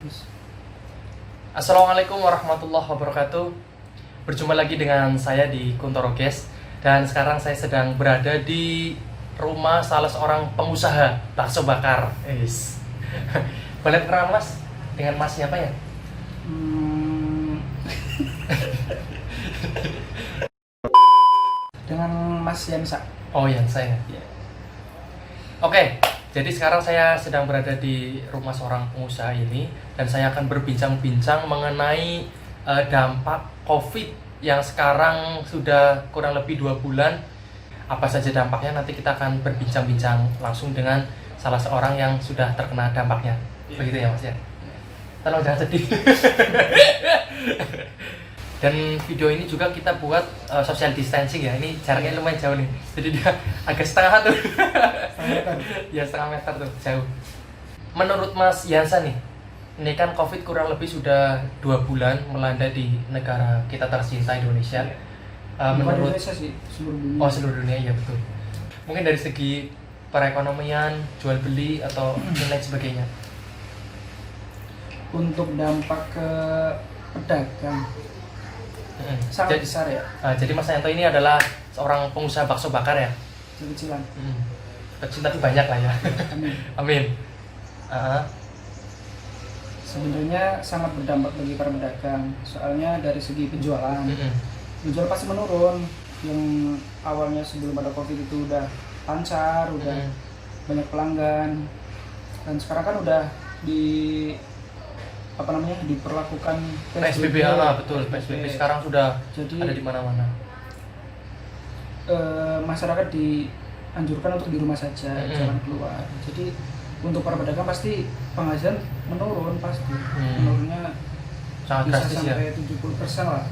Yes. Assalamualaikum warahmatullahi wabarakatuh. Berjumpa lagi dengan saya di Kuntoro Guys. Dan sekarang saya sedang berada di rumah salah seorang pengusaha bakso bakar. Boleh kenalan mas? Dengan mas siapa ya? Dengan Mas Yansa. Oh yang saya. Ya. Oke, jadi sekarang saya sedang berada di rumah seorang pengusaha ini dan saya akan berbincang-bincang mengenai dampak COVID yang sekarang sudah kurang lebih 2 bulan. Apa saja dampaknya, nanti kita akan berbincang-bincang langsung dengan salah seorang yang sudah terkena dampaknya. Begitu ya mas ya? Tolong jangan sedih. Dan video ini juga kita buat social distancing ya. Ini jaraknya lumayan jauh nih. Jadi dia agak setengah tuh. Ya setengah meter tuh, jauh. Menurut Mas Yansa nih, ini kan COVID kurang lebih sudah 2 bulan melanda di negara kita tercinta Indonesia. Menurut Indonesia sih, seluruh dunia. Oh seluruh dunia, iya betul. Mungkin dari segi perekonomian, jual beli atau lain sebagainya. Untuk dampak ke pedagang sangat besar ya, Jadi Mas Yanto ini adalah seorang pengusaha bakso bakar ya. kecilan. Kecil tapi banyak lah ya. Amin. Amin. Sebenarnya sangat berdampak bagi para pedagang. Soalnya dari segi penjualan, penjual pasti menurun. Yang awalnya sebelum ada COVID itu udah lancar, udah banyak pelanggan. Dan sekarang kan udah diperlakukan PSBB, betul. PSBB sekarang sudah jadi ada di mana-mana. Masyarakat dianjurkan untuk di rumah saja, jangan keluar. Jadi untuk para pedagang pasti penghasilan menurun pasti. Menurunnya Sangat bisa drastis ya. sampai 70% lah.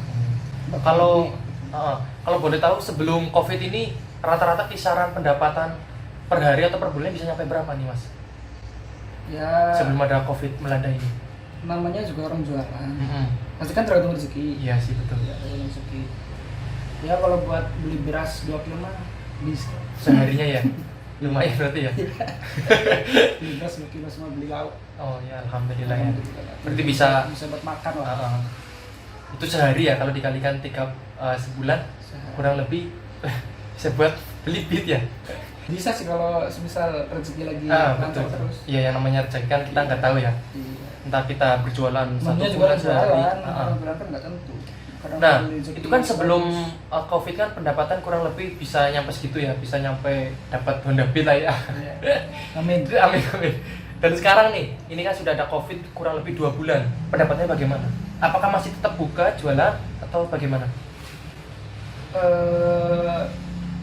Kalau boleh tahu sebelum COVID ini rata-rata kisaran pendapatan per hari atau per bulan bisa sampai berapa nih mas? Ya Sebelum ada COVID melanda ini. namanya juga orang jualan. Pasti kan tergantung rezeki. Iya sih betul. Ya, tergantung rezeki. Ya kalau buat beli beras 2 kilo mah bisa. Seharinya ya. Lumayan berarti ya. Beli beras 2 kilo semua beli lauk. Oh ya alhamdulillah ya. Alhamdulillah. Berarti bisa buat makan lah. Itu sehari ya, kalau dikalikan 3 sebulan kurang lebih bisa buat beli beat ya. Bisa sih kalau semisal rezeki lagi betul. lancar terus. Iya yang namanya rezeki kan kita nggak tahu ya. Iya. Entah kita berjualan Namanya 1 juga bulan sehari. jualan, bulan kan nggak tentu. Kadang Nah beli rezeki itu kan bagus. sebelum COVID kan pendapatan kurang lebih bisa nyampe segitu ya, bisa nyampe dapat Honda Beat lah ya. Iya. Amin. Amin. Dan sekarang nih, ini kan sudah ada COVID kurang lebih 2 bulan. Pendapatnya bagaimana? Apakah masih tetap buka jualan atau bagaimana?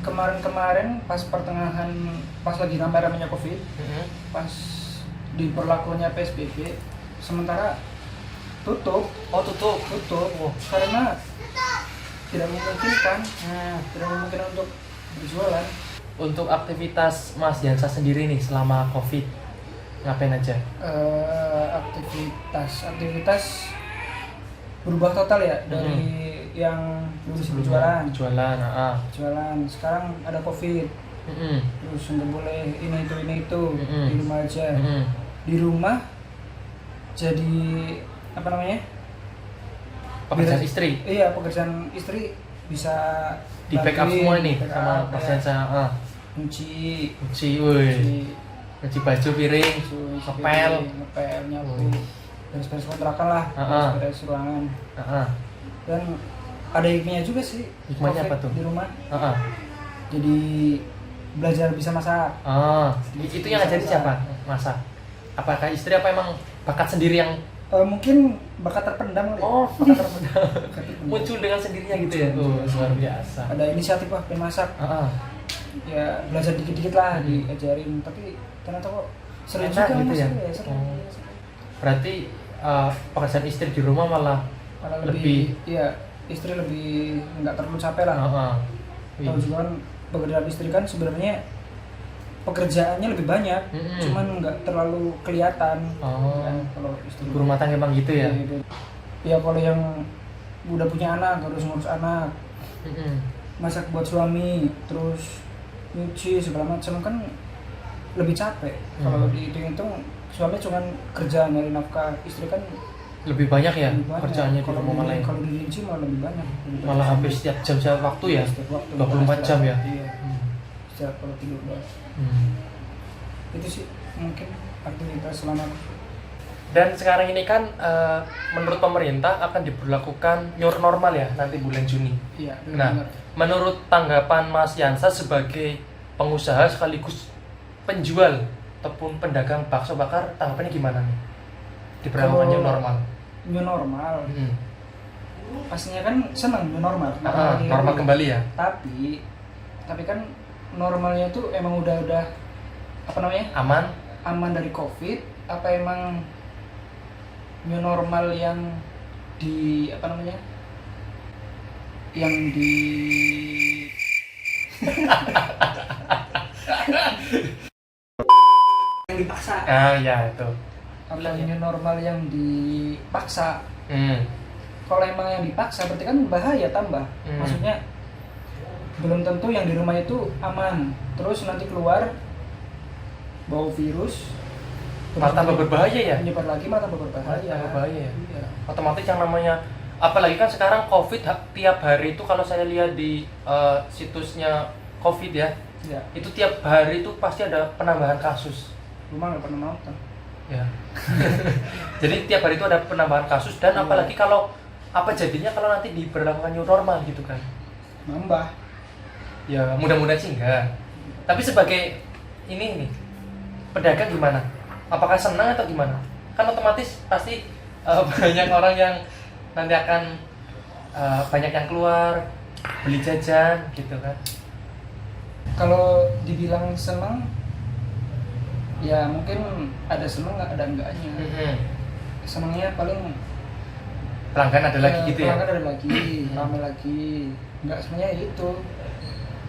Kemarin-kemarin pas pertengahan, pas lagi ramai-ramainya COVID, pas diberlakunya PSBB, sementara tutup Oh tutup. karena tidak memungkinkan untuk berjualan. Untuk aktivitas Mas Yansa sendiri nih selama COVID ngapain aja? Aktivitas berubah total ya dari yang dulu sebelum jualan. Jualan. Sekarang ada COVID, terus nggak boleh ini itu di rumah aja. Di rumah jadi Pekerjaan istri Iya, pekerjaan istri bisa di backup bantuin, semua nih backup, sama Mas ya. Yansa. Nyuci, Cuci baju, piring, ngepel, nyapu, beres-beres kontrakan lah, beres ruangan. Dan ada hikmahnya juga sih. Hikmahnya apa COVID tuh? di rumah. Jadi Belajar bisa masak. itu yang ngajarin siapa? Masak? Apakah istri apa emang bakat sendiri yang Mungkin bakat terpendam kali. bakat terpendam muncul dengan sendirinya gitu ya? Luar biasa. Ada inisiatif pengen masak. Ya belajar dikit-dikit lah, diajarin. Tapi ternyata kok seru Enak juga gitu ya? seru. Berarti pekerjaan istri di rumah malah lebih iya, istri lebih nggak terlalu capek lah. Tahu juga kan pekerjaan istri kan sebenarnya pekerjaannya lebih banyak, cuman nggak terlalu kelihatan. Kan, kalau istri ibu rumah tangga emang gitu ya? Ya kalau yang udah punya anak harus ngurus anak, masak buat suami, terus nyuci segala macam kan lebih capek. Kalau dihitung-hitung suami cuman kerja nyari nafkah, istri kan Lebih banyak ya lebih banyak. kerjaannya di Kalau rumah malah ya? kalau dirinci malah lebih banyak. Malah habis setiap jam setiap waktu ya, Setiap waktu 24 jam ya. Iya. Setiap kalau tidur doang. Itu sih mungkin aktivitas selama Dan sekarang ini kan menurut pemerintah akan diberlakukan new normal ya nanti bulan Juni. iya. Nah, Benar. menurut tanggapan Mas Yansa sebagai pengusaha sekaligus penjual ataupun pedagang bakso bakar, tanggapannya gimana nih? Diberlakukan new normal. New normal. Pastinya kan senang new normal. Normal kembali ya. Tapi kan normalnya itu emang udah apa namanya? Aman dari Covid, apa emang new normal yang di apa namanya? Yang di yang dipaksa. Ya itu. Apa new normal yang dipaksa? Hmm. Kalau emang yang dipaksa berarti kan bahaya tambah. Maksudnya belum tentu yang di rumah itu aman. Terus nanti keluar bawa virus. Malah tambah berbahaya ya. Menyebar lagi malah tambah berbahaya. Tambah berbahaya ya. Iya. Otomatis yang namanya, apalagi kan sekarang Covid tiap hari itu kalau saya lihat di situsnya Covid ya, Iya. itu tiap hari itu pasti ada penambahan kasus. Rumah nggak pernah nonton. Ya. Jadi tiap hari itu ada penambahan kasus dan Iya. apalagi kalau apa jadinya kalau nanti diberlakukan new normal gitu kan. Nambah. Ya mudah-mudahan sih enggak. Tapi sebagai ini nih pedagang gimana? Apakah senang atau gimana? Kan otomatis pasti banyak orang yang nanti akan banyak yang keluar beli jajan gitu kan. Kalau dibilang senang, ya mungkin ada senang ada enggaknya. Senangnya paling Pelanggan ada lagi gitu ya. pelanggan ada lagi, ramai lagi. Enggak, sebenarnya itu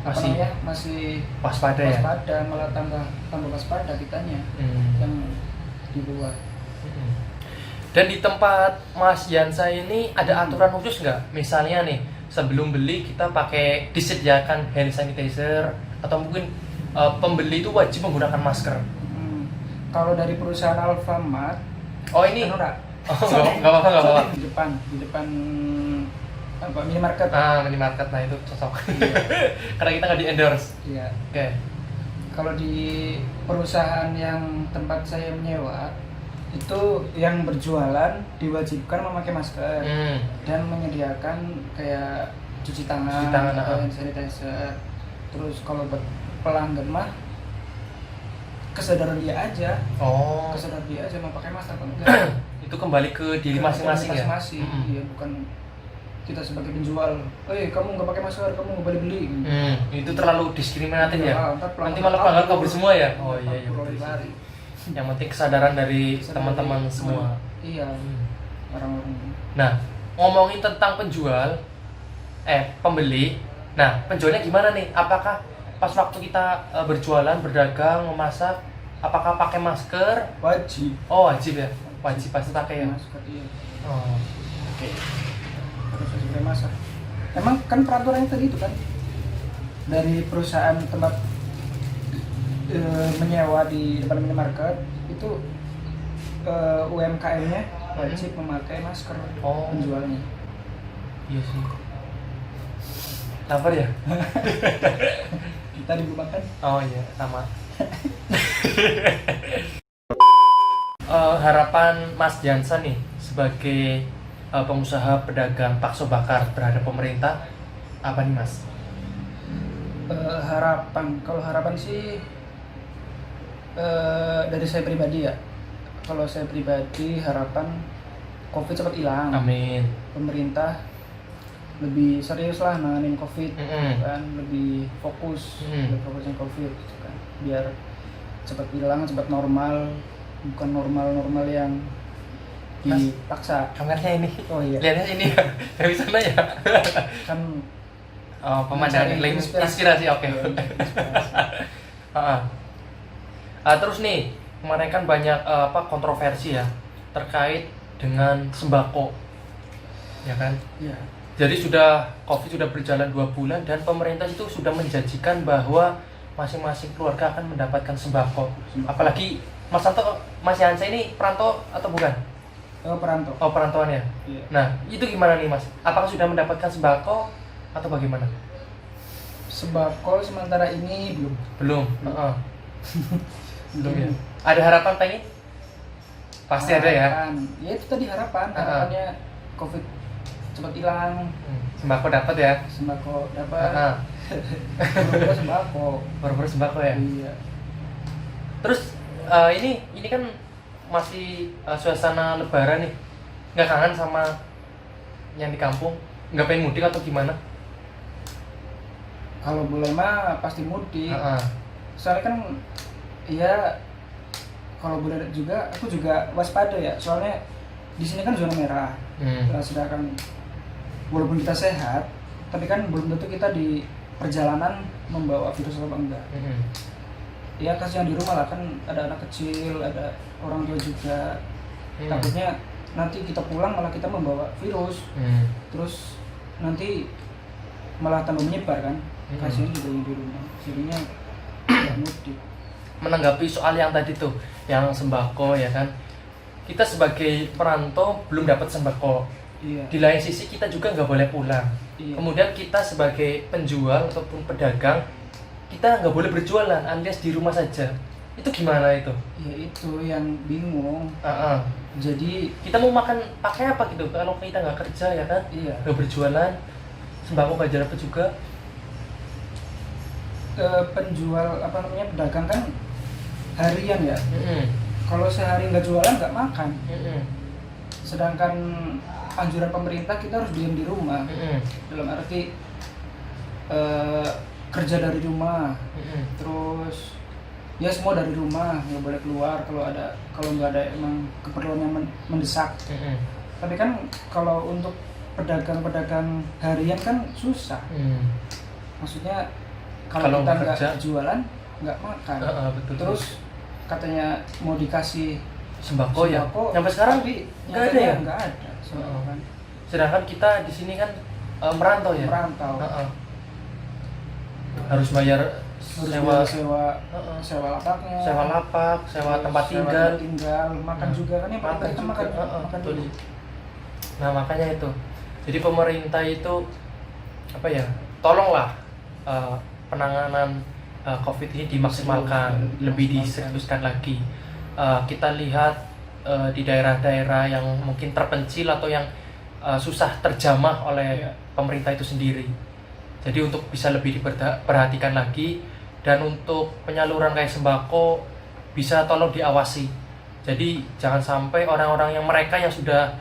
apa Masih namanya, masih waspada ya. waspada, malah tambah waspada kitanya yang di luar. Dan di tempat Mas Yansa ini ada aturan khusus nggak? Misalnya nih sebelum beli kita pakai disediakan hand sanitizer atau mungkin pembeli itu wajib menggunakan masker. Kalau dari perusahaan Alfamart, Oh ini kan ora. nggak apa-apa. Di depan apa minimarket. Minimarket, nah itu cocok. Iya. Karena kita nggak di endorse. Iya. Oke. Kalau di perusahaan yang tempat saya menyewa, itu yang berjualan diwajibkan memakai masker dan menyediakan kayak cuci tangan atau hand sanitizer. Terus kalau buat pelanggan mah kesadaran dia aja. Kesadaran dia aja mau pakai masker atau enggak. Itu kembali ke diri masing-masing ya. Iya, bukan kita sebagai penjual, kamu nggak pakai masker, kamu nggak boleh beli. Itu terlalu diskriminatif ya. Nanti Malah pelanggan kabur semua ya. Oh iya. Lari. Yang penting kesadaran dari teman-teman semua. Iya. Orang-orang. Nah, ngomongin tentang pembeli. Nah, penjualnya gimana nih? Apakah pas waktu kita berjualan, berdagang, memasak, apakah pakai masker? Wajib. Oh, wajib ya. Wajib pasti pakai ya. Masker, iya. Oh. Oke. Harus pakai masker. Emang kan peraturannya tadi itu kan dari perusahaan tempat menyewa di depan minimarket itu UMKM-nya wajib memakai masker penjualnya. Iya sih. Lapar ya? Kita dibukakan. Oh iya, sama. Harapan Mas Jansan nih sebagai pengusaha pedagang bakso bakar terhadap pemerintah apa nih Mas? Kalau harapan sih dari saya pribadi ya. Kalau saya pribadi harapan COVID cepat hilang. Amin. Pemerintah lebih serius lah nanganin COVID kan, lebih fokus fokusnya COVID gitu kan, biar cepat hilang, cepat normal, bukan normal yang dipaksa. Kameranya ini. Oh iya. Lihatnya ini ya, dari sana ya. Kan pemandangan inspirasi, oke. Terus nih kemarin kan banyak kontroversi ya terkait dengan sembako, ya kan? Iya. Jadi COVID sudah berjalan 2 bulan dan pemerintah itu sudah menjanjikan bahwa masing-masing keluarga akan mendapatkan sembako. Apalagi Mas Santo, Mas Yansa ini perantau atau bukan? Perantau. Oh, perantauan ya? Iya. Nah, itu gimana nih Mas? Apakah sudah mendapatkan sembako atau bagaimana? Sembako sementara ini belum. Belum. Belum ya. Ada harapan pengen? Pasti ada ya. Ya itu tadi harapannya COVID cepat hilang. Sembako dapat ya? Sembako dapat. Baru-baru sembako. Baru-baru sembako ya? Iya. Terus ini kan masih suasana lebaran nih. Nggak kangen sama yang di kampung? Nggak pengen mudik atau gimana? Kalau boleh mah pasti mudik. Soalnya kan ya kalau boleh juga aku juga waspada ya. Soalnya di sini kan zona merah. Sedangkan walaupun kita sehat, tapi kan belum tentu kita di perjalanan membawa virus atau enggak. Ya kasihan di rumah lah, kan ada anak kecil, ada orang tua juga. Takutnya nanti kita pulang malah kita membawa virus. Terus nanti malah tambah menyebar kan. Kasihan juga yang di rumah. Jadinya nggak mudik. Menanggapi soal yang tadi tuh, yang sembako ya kan. Kita sebagai perantau belum dapat sembako. Iya. Di lain sisi kita juga nggak boleh pulang. Iya. Kemudian kita sebagai penjual ataupun pedagang, kita nggak boleh berjualan alias di rumah saja. Itu gimana itu? Ya itu yang bingung. Jadi kita mau makan pakai apa gitu kalau kita nggak kerja ya kan? iya. Nggak berjualan, sembako nggak dapat juga. Penjual pedagang kan harian ya. Kalau sehari nggak jualan nggak makan. Sedangkan anjuran pemerintah kita harus diam di rumah. Dalam arti kerja dari rumah. Terus ya semua dari rumah, nggak boleh keluar kalau nggak ada emang keperluan yang mendesak. Tapi kan kalau untuk pedagang-pedagang harian kan susah. Maksudnya kalau kita nggak jualan nggak makan. Betul. Terus katanya mau dikasih sembako ya. Sampai sekarang nggak ada ya? Nggak ada. Kan. Sedangkan kita di sini kan merantau ya. Merantau. Harus bayar sewa lapaknya. Sewa lapak, sewa tempat tinggal, makan juga kan yang paling kita makan dulu. Nah makanya itu. Jadi pemerintah itu apa ya? Tolonglah penanganan COVID ini dimaksimalkan, lebih diseriuskan lagi. Kita lihat di daerah-daerah yang mungkin terpencil atau yang susah terjamah oleh pemerintah itu sendiri. Jadi untuk bisa lebih diperhatikan lagi, dan untuk penyaluran kayak sembako bisa tolong diawasi. Jadi jangan sampai orang-orang yang mereka yang sudah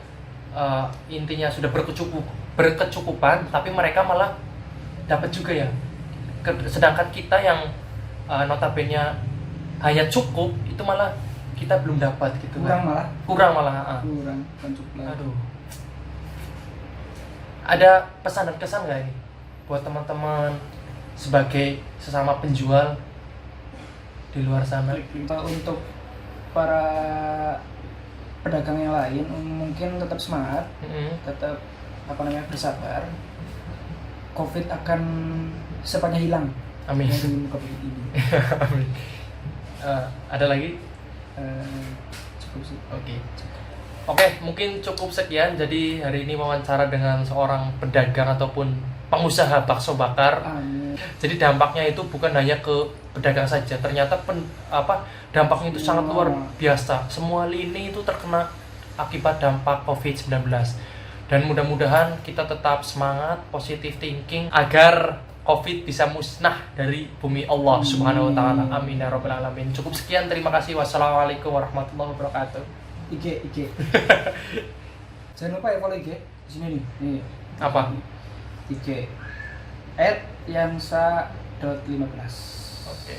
intinya sudah berkecukupan, tapi mereka malah dapat juga ya. Sedangkan kita yang notabene hanya cukup, itu malah kita belum dapat gitu. Kurang kan? Kurang cukup. Aduh. Ada pesan dan kesan nggak ini buat teman-teman sebagai sesama penjual di luar sana? Untuk para pedagang yang lain mungkin tetap semangat, tetap bersabar. COVID akan secepatnya hilang. Amin. Dari COVID ini. Amin. Ada lagi? Cukup sih. Oke, mungkin cukup sekian. Jadi hari ini wawancara dengan seorang pedagang ataupun pengusaha bakso bakar. Amin. Jadi dampaknya itu bukan hanya ke pedagang saja. Ternyata dampaknya itu sangat luar biasa. Semua lini itu terkena akibat dampak COVID-19. Dan mudah-mudahan kita tetap semangat, positive thinking agar COVID bisa musnah dari bumi Allah Subhanahu wa taala. Amin ya rabbal alamin. Cukup sekian, terima kasih. Wassalamualaikum warahmatullahi wabarakatuh. IG. Jangan lupa ya follow IG di sini nih. Apa? IG @yansa.15. Oke.